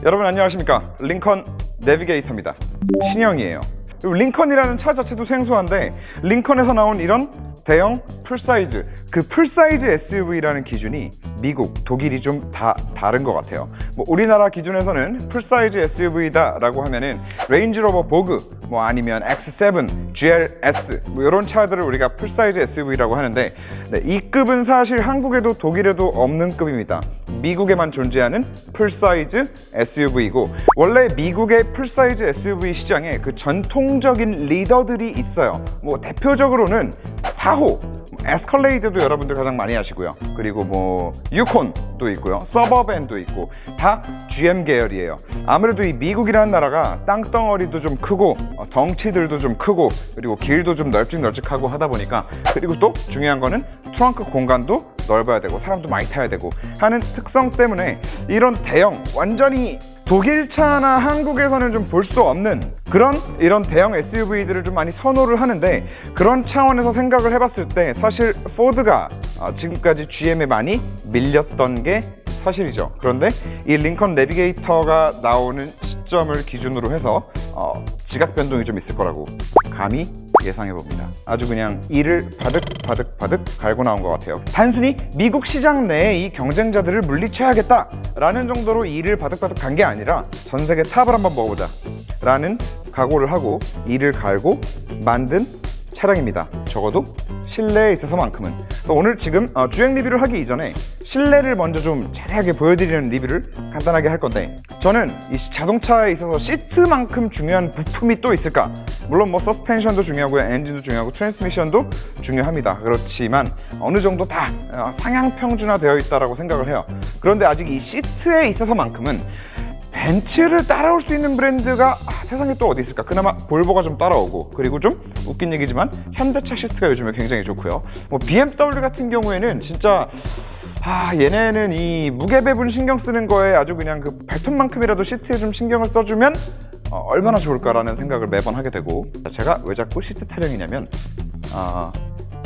여러분 안녕하십니까? 링컨 내비게이터입니다. 신형이에요. 그리고 링컨이라는 차 자체도 생소한데 링컨에서 나온 이런 대형 풀사이즈, 그 풀사이즈 SUV라는 기준이 미국, 독일이 좀 다 다른 것 같아요. 뭐 우리나라 기준에서는 풀사이즈 SUV다 라고 하면은 레인지로버 보그, 뭐 아니면 X7, GLS 뭐 이런 차들을 우리가 풀사이즈 SUV라고 하는데, 네, 이 급은 사실 한국에도 독일에도 없는 급입니다. 미국에만 존재하는 풀사이즈 SUV이고, 원래 미국의 풀사이즈 SUV 시장에 그 전통적인 리더들이 있어요. 뭐 대표적으로는 타호, 에스컬레이드도 여러분들 가장 많이 아시고요. 그리고 뭐 유콘도 있고요, 서버밴도 있고, 다 GM 계열이에요. 아무래도 이 미국이라는 나라가 땅덩어리도 좀 크고 덩치들도 좀 크고, 그리고 길도 좀 널찍널찍하고 하다 보니까, 그리고 또 중요한 거는 트렁크 공간도 넓어야 되고 사람도 많이 타야 되고 하는 특성 때문에 이런 대형, 완전히 독일 차나 한국에서는 좀 볼 수 없는 그런 이런 대형 SUV들을 좀 많이 선호를 하는데, 그런 차원에서 생각을 해봤을 때 사실 포드가 지금까지 GM에 많이 밀렸던 게 사실이죠. 그런데 이 링컨 내비게이터가 나오는 시점을 기준으로 해서 지각 변동이 좀 있을 거라고 감히 예상해 봅니다. 아주 그냥 이를 바득 갈고 나온 것 같아요. 단순히 미국 시장 내에 이 경쟁자들을 물리쳐야겠다라는 정도로 이를 바득 간 게 아니라 전 세계 탑을 한번 먹어보자 라는 각오를 하고 이를 갈고 만든 차량입니다. 적어도 실내에 있어서만큼은. 오늘 지금 주행 리뷰를 하기 이전에 실내를 먼저 좀 자세하게 보여드리는 리뷰를 간단하게 할 건데, 저는 이 자동차에 있어서 시트만큼 중요한 부품이 또 있을까? 물론 뭐 서스펜션도 중요하고요, 엔진도 중요하고, 트랜스미션도 중요합니다. 그렇지만 어느 정도 다 상향 평준화되어 있다고 생각을 해요. 그런데 아직 이 시트에 있어서만큼은 벤츠를 따라올 수 있는 브랜드가 세상에 또 어디 있을까? 그나마 볼보가 좀 따라오고, 그리고 좀 웃긴 얘기지만 현대차 시트가 요즘에 굉장히 좋고요. 뭐 BMW 같은 경우에는 진짜 얘네는 이 무게 배분 신경 쓰는 거에 아주 그냥 그 발톱만큼이라도 시트에 좀 신경을 써주면 얼마나 좋을까라는 생각을 매번 하게 되고, 제가 왜 자꾸 시트 타령이냐면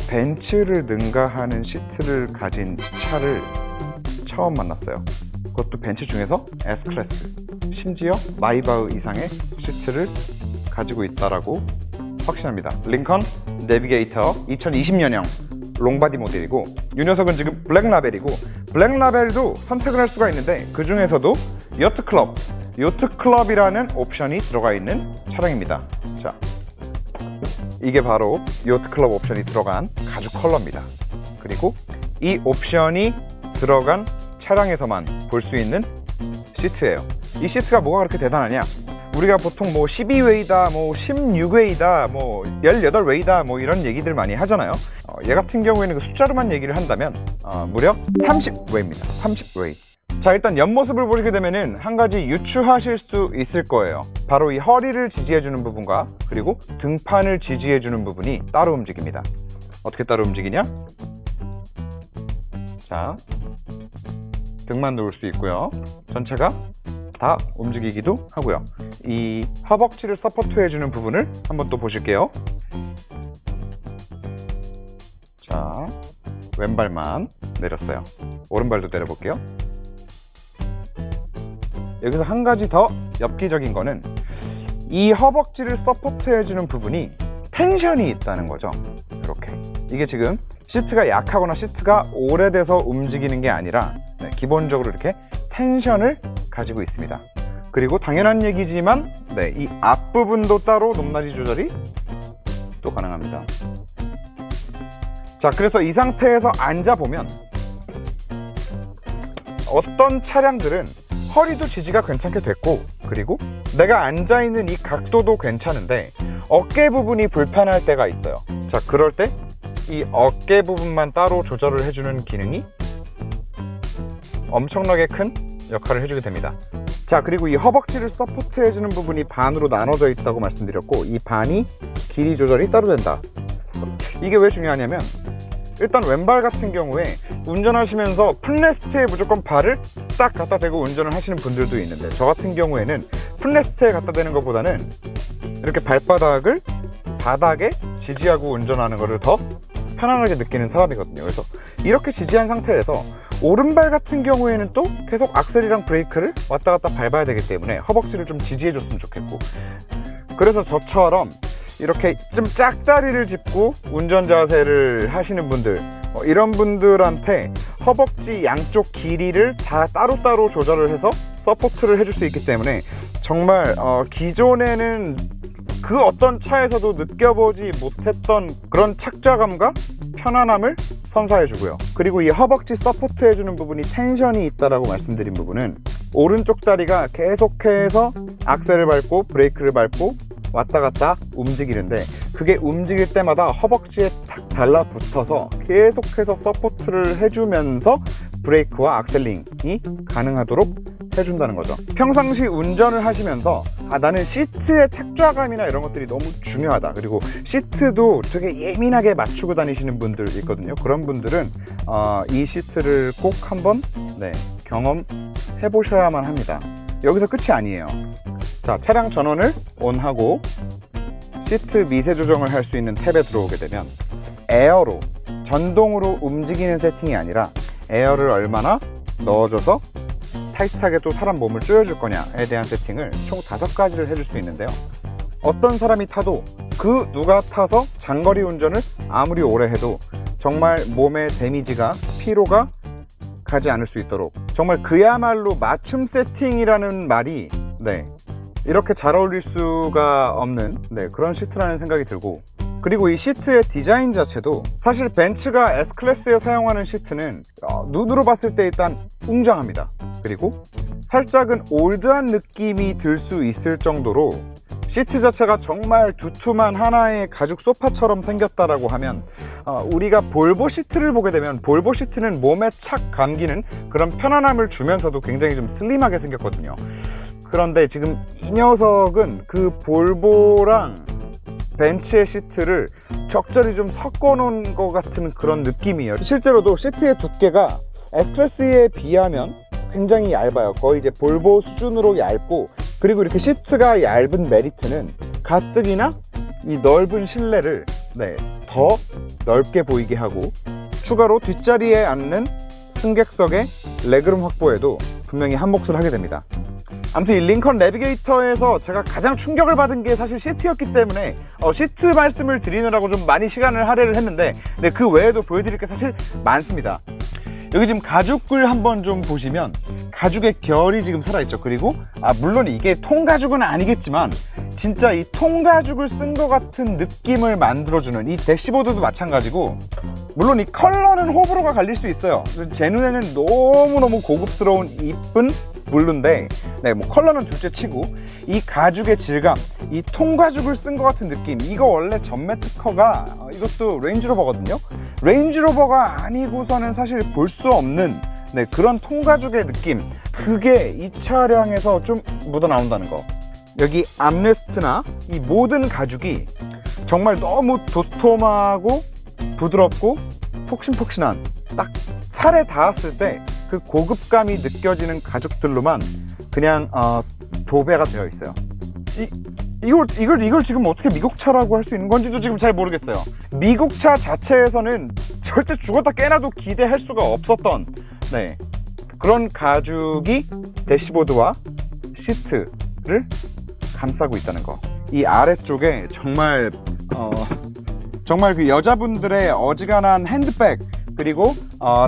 벤츠를 능가하는 시트를 가진 차를 처음 만났어요. 그것도 벤츠 중에서 S클래스, 심지어 마이바흐 이상의 시트를 가지고 있다라고 확신합니다. 링컨 내비게이터 2020년형 롱바디 모델이고, 이 녀석은 지금 블랙 라벨이고, 블랙 라벨도 선택을 할 수가 있는데 그 중에서도 요트 클럽이라는 옵션이 들어가 있는 차량입니다. 자, 이게 바로 요트 클럽 옵션이 들어간 가죽 컬러입니다. 그리고 이 옵션이 들어간 차량에서만 볼 수 있는 시트예요. 이 시트가 뭐가 그렇게 대단하냐? 우리가 보통 뭐 12웨이다, 뭐 16웨이다, 뭐 18웨이다, 뭐 이런 얘기들 많이 하잖아요. 얘 같은 경우에는 그 숫자로만 얘기를 한다면 무려 30웨이입니다. 30웨이. 자, 일단 옆모습을 보시게 되면은 한 가지 유추하실 수 있을 거예요. 바로 이 허리를 지지해주는 부분과 그리고 등판을 지지해주는 부분이 따로 움직입니다. 어떻게 따로 움직이냐? 자, 등만 놓을 수 있고요. 전체가 다 움직이기도 하고요. 이 허벅지를 서포트해주는 부분을 한번 또 보실게요. 자, 왼발만 내렸어요. 오른발도 내려볼게요. 여기서 한 가지 더 엽기적인 거는 이 허벅지를 서포트해주는 부분이 텐션이 있다는 거죠. 이렇게. 이게 지금 시트가 약하거나 시트가 오래돼서 움직이는 게 아니라 기본적으로 이렇게 텐션을 가지고 있습니다. 그리고 당연한 얘기지만 이 앞부분도 따로 높낮이 조절이 또 가능합니다. 자, 그래서 이 상태에서 앉아보면 어떤 차량들은 허리도 지지가 괜찮게 됐고, 그리고 내가 앉아있는 이 각도도 괜찮은데 어깨 부분이 불편할 때가 있어요. 자, 그럴 때 이 어깨 부분만 따로 조절을 해주는 기능이 엄청나게 큰 역할을 해주게 됩니다. 자, 그리고 이 허벅지를 서포트 해주는 부분이 반으로 나눠져 있다고 말씀드렸고, 이 반이 길이 조절이 따로 된다. 이게 왜 중요하냐면, 일단 왼발 같은 경우에 운전하시면서 풋레스트에 무조건 발을 딱 갖다 대고 운전을 하시는 분들도 있는데, 저 같은 경우에는 풋레스트에 갖다 대는 것보다는 이렇게 발바닥을 바닥에 지지하고 운전하는 것을 더 편안하게 느끼는 사람이거든요. 그래서 이렇게 지지한 상태에서 오른발 같은 경우에는 또 계속 악셀이랑 브레이크를 왔다 갔다 밟아야 되기 때문에 허벅지를 좀 지지해 줬으면 좋겠고, 그래서 저처럼 이렇게 좀 짝다리를 짚고 운전 자세를 하시는 분들, 이런 분들한테 허벅지 양쪽 길이를 다 따로따로 조절을 해서 서포트를 해줄 수 있기 때문에 정말 기존에는 그 어떤 차에서도 느껴보지 못했던 그런 착좌감과 편안함을 선사해주고요. 그리고 이 허벅지 서포트해주는 부분이 텐션이 있다라고 말씀드린 부분은 오른쪽 다리가 계속해서 악셀을 밟고 브레이크를 밟고 왔다 갔다 움직이는데, 그게 움직일 때마다 허벅지에 탁 달라붙어서 계속해서 서포트를 해주면서 브레이크와 악셀링이 가능하도록 해준다는 거죠. 평상시 운전을 하시면서 나는 시트의 착좌감이나 이런 것들이 너무 중요하다, 그리고 시트도 되게 예민하게 맞추고 다니시는 분들 있거든요. 그런 분들은 이 시트를 꼭 한번 경험해 보셔야만 합니다. 여기서 끝이 아니에요. 자, 차량 전원을 온하고 시트 미세 조정을 할 수 있는 탭에 들어오게 되면 에어로, 전동으로 움직이는 세팅이 아니라 에어를 얼마나 넣어줘서 타이트하게 또 사람 몸을 조여줄 거냐에 대한 세팅을 총 5가지를 해줄 수 있는데요. 어떤 사람이 타도 그 누가 타서 장거리 운전을 아무리 오래 해도 정말 몸에 데미지가, 피로가 가지 않을 수 있도록 정말 그야말로 맞춤 세팅이라는 말이 이렇게 잘 어울릴 수가 없는 그런 시트라는 생각이 들고, 그리고 이 시트의 디자인 자체도 사실 벤츠가 S클래스에 사용하는 시트는 눈으로 봤을 때 일단 웅장합니다. 그리고 살짝은 올드한 느낌이 들 수 있을 정도로 시트 자체가 정말 두툼한 하나의 가죽 소파처럼 생겼다라고 하면, 우리가 볼보 시트를 보게 되면 볼보 시트는 몸에 착 감기는 그런 편안함을 주면서도 굉장히 좀 슬림하게 생겼거든요. 그런데 지금 이 녀석은 그 볼보랑 벤츠의 시트를 적절히 좀 섞어 놓은 것 같은 그런 느낌이에요. 실제로도 시트의 두께가 S클래스에 비하면 굉장히 얇아요. 거의 이제 볼보 수준으로 얇고, 그리고 이렇게 시트가 얇은 메리트는 가뜩이나 이 넓은 실내를 더 넓게 보이게 하고, 추가로 뒷자리에 앉는 승객석의 레그룸 확보에도 분명히 한몫을 하게 됩니다. 아무튼 이 링컨 내비게이터에서 제가 가장 충격을 받은 게 사실 시트였기 때문에 시트 말씀을 드리느라고 좀 많이 시간을 할애를 했는데, 그 외에도 보여드릴 게 사실 많습니다. 여기 지금 가죽을 한번 좀 보시면 가죽의 결이 지금 살아있죠. 그리고 물론 이게 통가죽은 아니겠지만 진짜 이 통가죽을 쓴 것 같은 느낌을 만들어주는 이 대시보드도 마찬가지고, 물론 이 컬러는 호불호가 갈릴 수 있어요. 제 눈에는 너무너무 고급스러운 이쁜 블루인데, 뭐 컬러는 둘째 치고 이 가죽의 질감, 이 통가죽을 쓴 것 같은 느낌, 이거 원래 전매 특허가 이것도 레인지로버거든요. 레인지로버가 아니고서는 사실 볼 수 없는 그런 통가죽의 느낌, 그게 이 차량에서 좀 묻어나온다는 거. 여기 암레스트나 이 모든 가죽이 정말 너무 도톰하고 부드럽고 폭신폭신한, 딱 살에 닿았을 때 그 고급감이 느껴지는 가죽들로만 그냥 도배가 되어 있어요. 이걸 지금 어떻게 미국차라고 할 수 있는 건지도 지금 잘 모르겠어요. 미국차 자체에서는 절대 죽었다 깨나도 기대할 수가 없었던 그런 가죽이 대시보드와 시트를 감싸고 있다는 거. 이 아래쪽에 정말 그 여자분들의 어지간한 핸드백, 그리고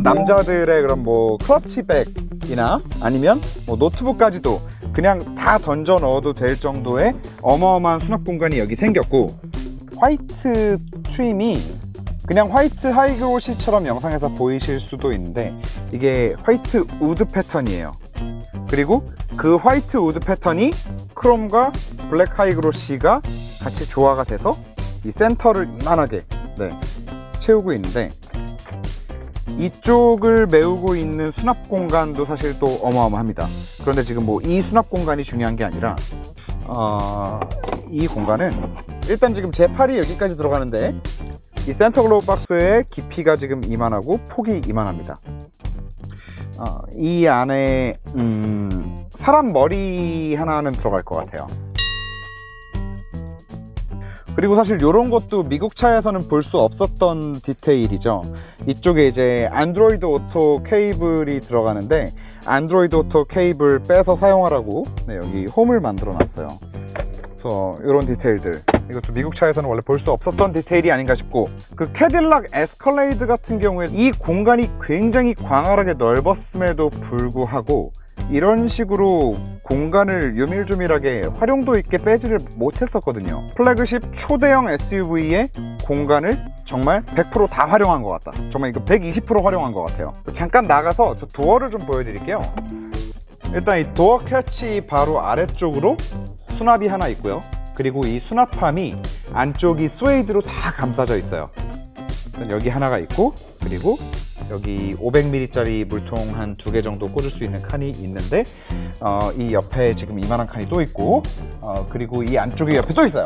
남자들의 그런 뭐 클러치백이나 아니면 뭐 노트북까지도 그냥 다 던져 넣어도 될 정도의 어마어마한 수납 공간이 여기 생겼고, 화이트 트림이 그냥 화이트 하이그로시처럼 영상에서 보이실 수도 있는데 이게 화이트 우드 패턴이에요. 그리고 그 화이트 우드 패턴이 크롬과 블랙 하이그로시가 같이 조화가 돼서 이 센터를 이만하게 채우고 있는데, 이쪽을 메우고 있는 수납 공간도 사실 또 어마어마합니다. 그런데 지금 뭐 이 수납 공간이 중요한 게 아니라 이 공간은 일단 지금 제 팔이 여기까지 들어가는데 이 센터 글로브 박스의 깊이가 지금 이만하고 폭이 이만합니다. 이 안에 사람 머리 하나는 들어갈 것 같아요. 그리고 사실 이런 것도 미국 차에서는 볼 수 없었던 디테일이죠. 이쪽에 이제 안드로이드 오토 케이블이 들어가는데 안드로이드 오토 케이블 빼서 사용하라고 여기 홈을 만들어 놨어요. 그래서 이런 디테일들, 이것도 미국 차에서는 원래 볼 수 없었던 디테일이 아닌가 싶고, 그 캐딜락 에스컬레이드 같은 경우에 이 공간이 굉장히 광활하게 넓었음에도 불구하고 이런 식으로 공간을 요밀조밀하게 활용도 있게 빼지를 못했었거든요. 플래그십 초대형 SUV의 공간을 정말 100% 다 활용한 것 같다. 정말 이거 120% 활용한 것 같아요. 잠깐 나가서 저 도어를 좀 보여드릴게요. 일단 이 도어 캐치 바로 아래쪽으로 수납이 하나 있고요. 그리고 이 수납함이 안쪽이 스웨이드로 다 감싸져 있어요. 여기 하나가 있고, 그리고 여기 500ml짜리 물통 한 2개 정도 꽂을 수 있는 칸이 있는데 이 옆에 지금 이만한 칸이 또 있고, 그리고 이 안쪽에 옆에 또 있어요.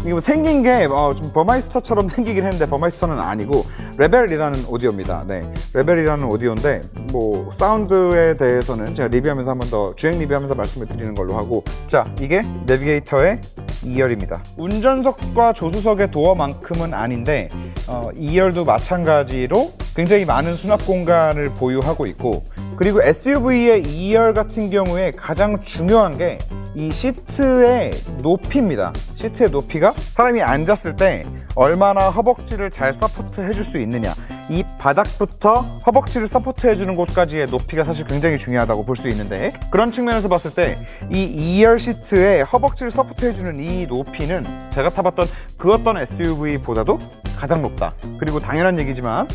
이거 생긴 게 좀 버마이스터처럼 생기긴 했는데 버마이스터는 아니고 레벨이라는 오디오입니다. 네, 레벨이라는 오디오인데 뭐 사운드에 대해서는 제가 리뷰하면서 한 번 더 주행 리뷰하면서 말씀을 드리는 걸로 하고, 자, 이게 내비게이터의 2열입니다. 운전석과 조수석의 도어만큼은 아닌데 2열도 마찬가지로 굉장히 많은 수납 공간을 보유하고 있고, 그리고 SUV의 2열 같은 경우에 가장 중요한 게 이 시트의 높이입니다. 시트의 높이가 사람이 앉았을 때 얼마나 허벅지를 잘 서포트 해줄 수 있느냐, 이 바닥부터 허벅지를 서포트 해주는 곳까지의 높이가 사실 굉장히 중요하다고 볼 수 있는데, 그런 측면에서 봤을 때 이 2열 시트에 허벅지를 서포트 해주는 이 높이는 제가 타봤던 그 어떤 SUV보다도 가장 높다. 그리고 당연한 얘기지만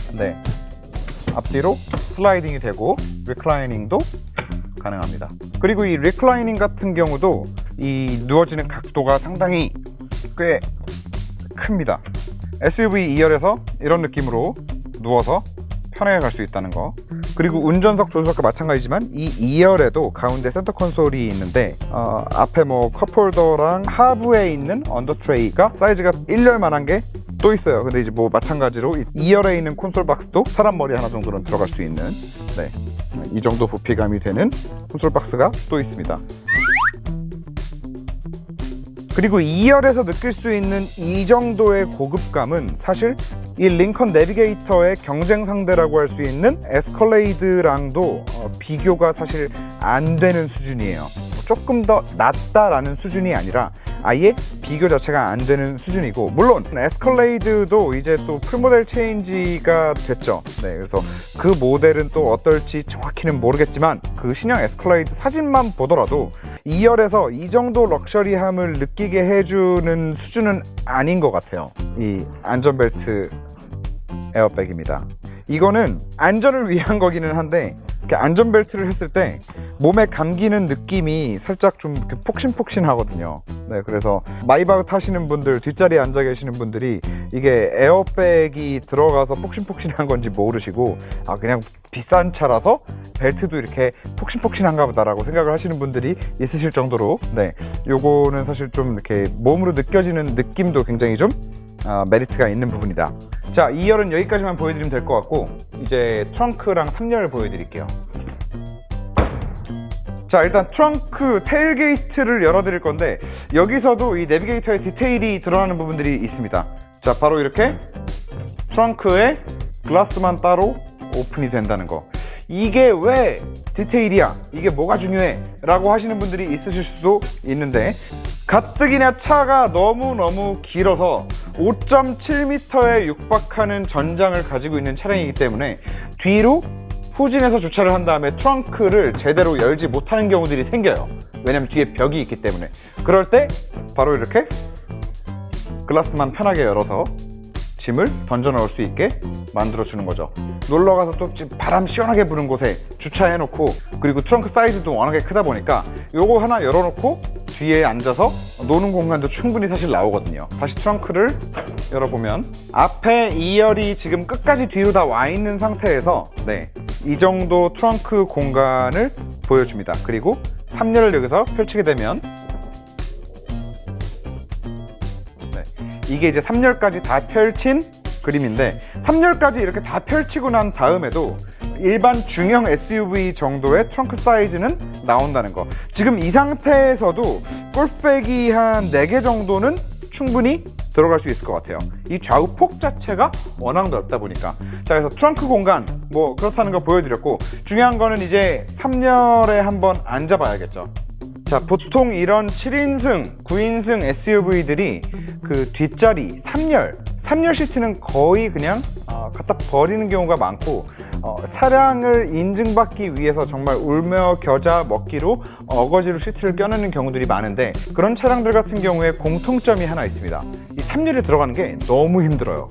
앞뒤로 슬라이딩이 되고 리클라이닝도 가능합니다. 그리고 이 리클라이닝 같은 경우도 이 누워지는 각도가 상당히 꽤 큽니다. SUV 2열에서 이런 느낌으로 누워서 편하게 갈 수 있다는 거. 그리고 운전석 조수석과 마찬가지지만 이 2열에도 가운데 센터 콘솔이 있는데 앞에 뭐 컵홀더랑 하부에 있는 언더 트레이가 사이즈가 1열만한 게 또 있어요. 근데 이제 뭐 마찬가지로 2열에 있는 콘솔 박스도 사람 머리 하나 정도는 들어갈 수 있는 이 정도 부피감이 되는 콘솔 박스가 또 있습니다. 그리고 2열에서 느낄 수 있는 이 정도의 고급감은 사실 이 링컨 내비게이터의 경쟁 상대라고 할 수 있는 에스컬레이드랑도 비교가 사실 안 되는 수준이에요. 조금 더 낫다라는 수준이 아니라 아예 비교 자체가 안 되는 수준이고, 물론 에스컬레이드도 이제 또 풀모델 체인지가 됐죠. 그래서 그 모델은 또 어떨지 정확히는 모르겠지만 그 신형 에스컬레이드 사진만 보더라도 2열에서 이 정도 럭셔리함을 느끼게 해주는 수준은 아닌 것 같아요. 이 안전벨트 에어백입니다. 이거는 안전을 위한 거기는 한데 안전벨트를 했을 때 몸에 감기는 느낌이 살짝 좀 이렇게 폭신폭신하거든요. 그래서 마이바흐 타시는 분들, 뒷자리에 앉아 계시는 분들이 이게 에어백이 들어가서 폭신폭신한 건지 모르시고 그냥 비싼 차라서 벨트도 이렇게 폭신폭신한가 보다라고 생각을 하시는 분들이 있으실 정도로 요거는 사실 좀 이렇게 몸으로 느껴지는 느낌도 굉장히 좀 메리트가 있는 부분이다. 자, 2열은 여기까지만 보여드리면 될 것 같고, 이제 트렁크랑 3열 보여드릴게요. 자, 일단 트렁크 테일게이트를 열어드릴 건데 여기서도 이 내비게이터의 디테일이 드러나는 부분들이 있습니다. 자, 바로 이렇게 트렁크에 글라스만 따로 오픈이 된다는 거. 이게 왜 디테일이야? 이게 뭐가 중요해? 라고 하시는 분들이 있으실 수도 있는데, 가뜩이나 차가 너무너무 길어서 5.7m에 육박하는 전장을 가지고 있는 차량이기 때문에 뒤로 후진해서 주차를 한 다음에 트렁크를 제대로 열지 못하는 경우들이 생겨요. 왜냐면 뒤에 벽이 있기 때문에. 그럴 때 바로 이렇게 글라스만 편하게 열어서 짐을 던져 넣을 수 있게 만들어 주는 거죠. 놀러 가서 또 바람 시원하게 부는 곳에 주차해 놓고, 그리고 트렁크 사이즈도 워낙에 크다 보니까 요거 하나 열어 놓고 뒤에 앉아서 노는 공간도 충분히 사실 나오거든요. 다시 트렁크를 열어보면 앞에 2열이 지금 끝까지 뒤로 다 와 있는 상태에서 이 정도 트렁크 공간을 보여줍니다. 그리고 3열을 여기서 펼치게 되면 이게 이제 3열까지 다 펼친 그림인데, 3열까지 이렇게 다 펼치고 난 다음에도 일반 중형 SUV 정도의 트렁크 사이즈는 나온다는 거. 지금 이 상태에서도 골프백이 한 4개 정도는 충분히 들어갈 수 있을 것 같아요. 이 좌우 폭 자체가 워낙 넓다 보니까. 자, 그래서 트렁크 공간 뭐 그렇다는 거 보여드렸고, 중요한 거는 이제 3열에 한번 앉아봐야겠죠. 자, 보통 이런 7인승, 9인승 SUV들이 그 뒷자리 3열 시트는 거의 그냥 갖다 버리는 경우가 많고, 차량을 인증받기 위해서 정말 울며 겨자 먹기로 어거지로 시트를 껴넣는 경우들이 많은데, 그런 차량들 같은 경우에 공통점이 하나 있습니다. 이 3열에 들어가는 게 너무 힘들어요.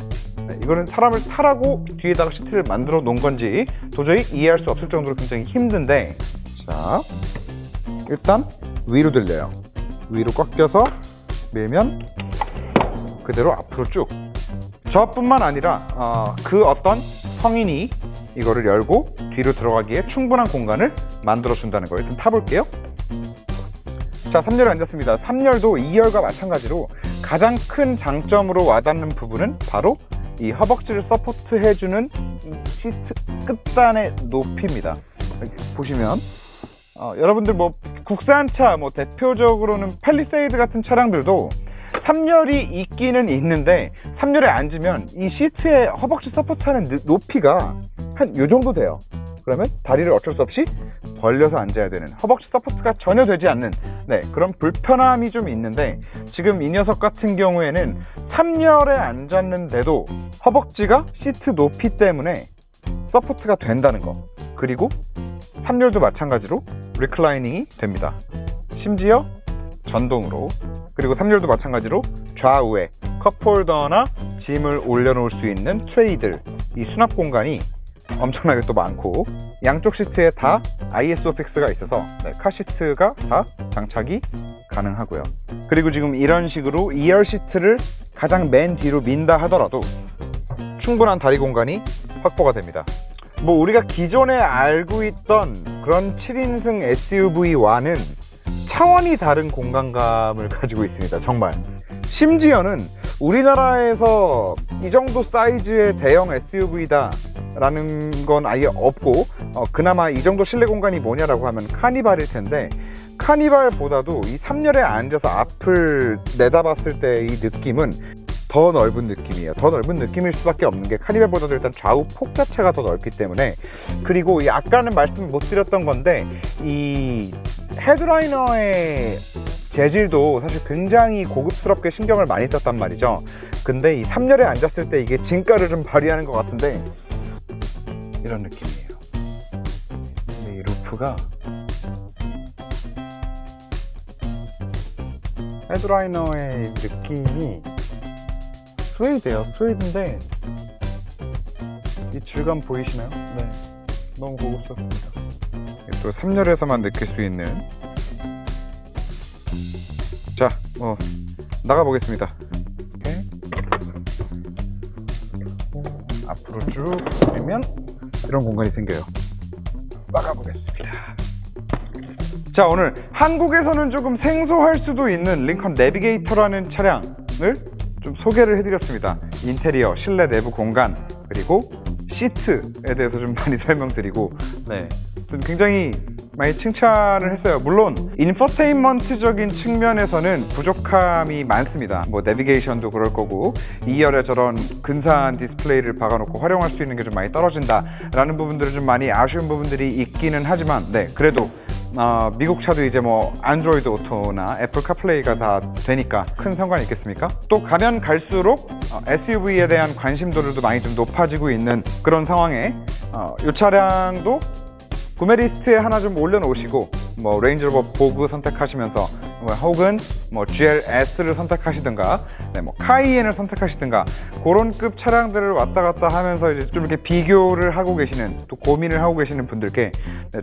네, 이거는 사람을 타라고 뒤에다가 시트를 만들어 놓은 건지 도저히 이해할 수 없을 정도로 굉장히 힘든데, 자, 일단 위로 들려요. 위로 꽉 껴서 밀면 그대로 앞으로 쭉. 저뿐만 아니라 그 어떤 성인이 이거를 열고 뒤로 들어가기에 충분한 공간을 만들어 준다는 거예요. 일단 타볼게요. 자, 3열에 앉았습니다. 3열도 2열과 마찬가지로 가장 큰 장점으로 와닿는 부분은 바로 이 허벅지를 서포트해주는 이 시트 끝단의 높이입니다. 이렇게 보시면 여러분들 뭐 국산차, 뭐 대표적으로는 팰리세이드 같은 차량들도 3열이 있기는 있는데 3열에 앉으면 이 시트의 허벅지 서포트하는 높이가 한 요 정도 돼요. 그러면 다리를 어쩔 수 없이 벌려서 앉아야 되는, 허벅지 서포트가 전혀 되지 않는 그런 불편함이 좀 있는데, 지금 이 녀석 같은 경우에는 3열에 앉았는데도 허벅지가 시트 높이 때문에 서포트가 된다는 거. 그리고 3열도 마찬가지로 리클라이닝이 됩니다. 심지어 전동으로. 그리고 3열도 마찬가지로 좌우에 컵홀더나 짐을 올려놓을 수 있는 트레이들, 이 수납 공간이 엄청나게 또 많고, 양쪽 시트에 다 ISOFIX가 있어서 카시트가 다 장착이 가능하고요. 그리고 지금 이런 식으로 2열 시트를 가장 맨 뒤로 민다 하더라도 충분한 다리 공간이 확보가 됩니다. 뭐 우리가 기존에 알고 있던 그런 7인승 SUV와는 차원이 다른 공간감을 가지고 있습니다. 정말. 심지어는 우리나라에서 이 정도 사이즈의 대형 SUV다 라는 건 아예 없고, 그나마 이 정도 실내 공간이 뭐냐라고 하면 카니발일 텐데, 카니발보다도 이 3열에 앉아서 앞을 내다봤을 때 이 느낌은 더 넓은 느낌이에요. 더 넓은 느낌일 수밖에 없는 게, 카니발보다도 일단 좌우 폭 자체가 더 넓기 때문에. 그리고 아까는 말씀 못 드렸던 건데, 이 헤드라이너의 재질도 사실 굉장히 고급스럽게 신경을 많이 썼단 말이죠. 근데 이 3열에 앉았을 때 이게 진가를 좀 발휘하는 것 같은데, 이런 느낌이에요. 근데 이 루프가 헤드라이너의 느낌이 스웨이드예요. 스웨이드인데 이 질감 보이시나요? 네, 너무 고급스럽습니다. 또 3열에서만 느낄 수 있는. 자, 나가 보겠습니다. 이렇게 앞으로 쭉 밀면 이런 공간이 생겨요. 막아보겠습니다. 자, 오늘 한국에서는 조금 생소할 수도 있는 링컨 내비게이터라는 차량을 좀 소개를 해드렸습니다. 인테리어, 실내 내부 공간, 그리고 시트에 대해서 좀 많이 설명드리고, 좀 굉장히 많이 칭찬을 했어요. 물론 인포테인먼트적인 측면에서는 부족함이 많습니다. 뭐 내비게이션도 그럴 거고, 2열에 저런 근사한 디스플레이를 박아놓고 활용할 수 있는 게 좀 많이 떨어진다 라는 부분들은 좀 많이 아쉬운 부분들이 있기는 하지만, 그래도 미국 차도 이제 뭐 안드로이드 오토나 애플 카플레이가 다 되니까 큰 상관이 있겠습니까? 또 가면 갈수록 SUV에 대한 관심도들도 많이 좀 높아지고 있는 그런 상황에 이 차량도 구매 리스트에 하나 좀 올려놓으시고, 뭐 레인지로버 보그 선택하시면서 혹은 뭐 GLS를 선택하시든가, 뭐 카이엔을 선택하시든가, 그런 급 차량들을 왔다 갔다 하면서 이제 좀 이렇게 비교를 하고 계시는, 또 고민을 하고 계시는 분들께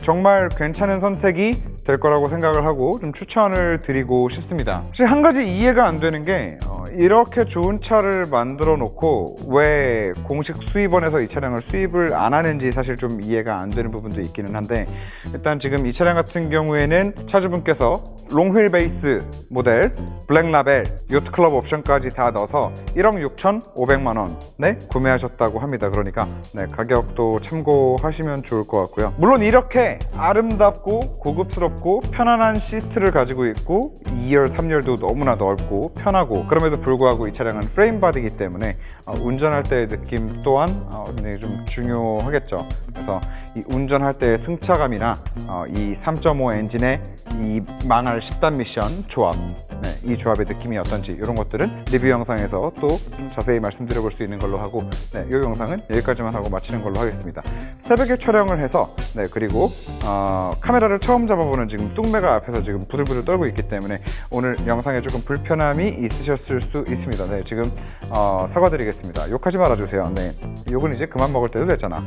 정말 괜찮은 선택이 될 거라고 생각을 하고 좀 추천을 드리고 싶습니다. 사실 한 가지 이해가 안 되는 게, 이렇게 좋은 차를 만들어 놓고 왜 공식 수입원에서 이 차량을 수입을 안 하는지 사실 좀 이해가 안 되는 부분도 있기는 한데, 일단 지금 이 차량 같은 경우에는 차주분께서 롱휠 베이스 모델 블랙 라벨 요트 클럽 옵션까지 다 넣어서 1억 6,500만 원에 구매하셨다고 합니다. 그러니까 네, 가격도 참고하시면 좋을 것 같고요. 물론 이렇게 아름답고 고급스럽고 편안한 시트를 가지고 있고 2열, 3열도 너무나 넓고 편하고, 그럼에도 불구하고 이 차량은 프레임 바디이기 때문에 운전할 때의 느낌 또한 굉장히 좀 중요하겠죠. 그래서 이 운전할 때의 승차감이나 이 3.5 엔진의 이 망할 10단 미션 조합, 네, 이 조합의 느낌이 어떤지 이런 것들은 리뷰 영상에서 또 좀 자세히 말씀드려 볼 수 있는 걸로 하고, 네, 이 영상은 여기까지만 하고 마치는 걸로 하겠습니다. 새벽에 촬영을 해서 네, 그리고 카메라를 처음 잡아보는 지금 뚱매가 앞에서 지금 부들부들 떨고 있기 때문에 오늘 영상에 조금 불편함이 있으셨을 수 있습니다. 네, 지금 사과드리겠습니다. 욕하지 말아주세요. 네, 욕은 이제 그만 먹을 때도 됐잖아.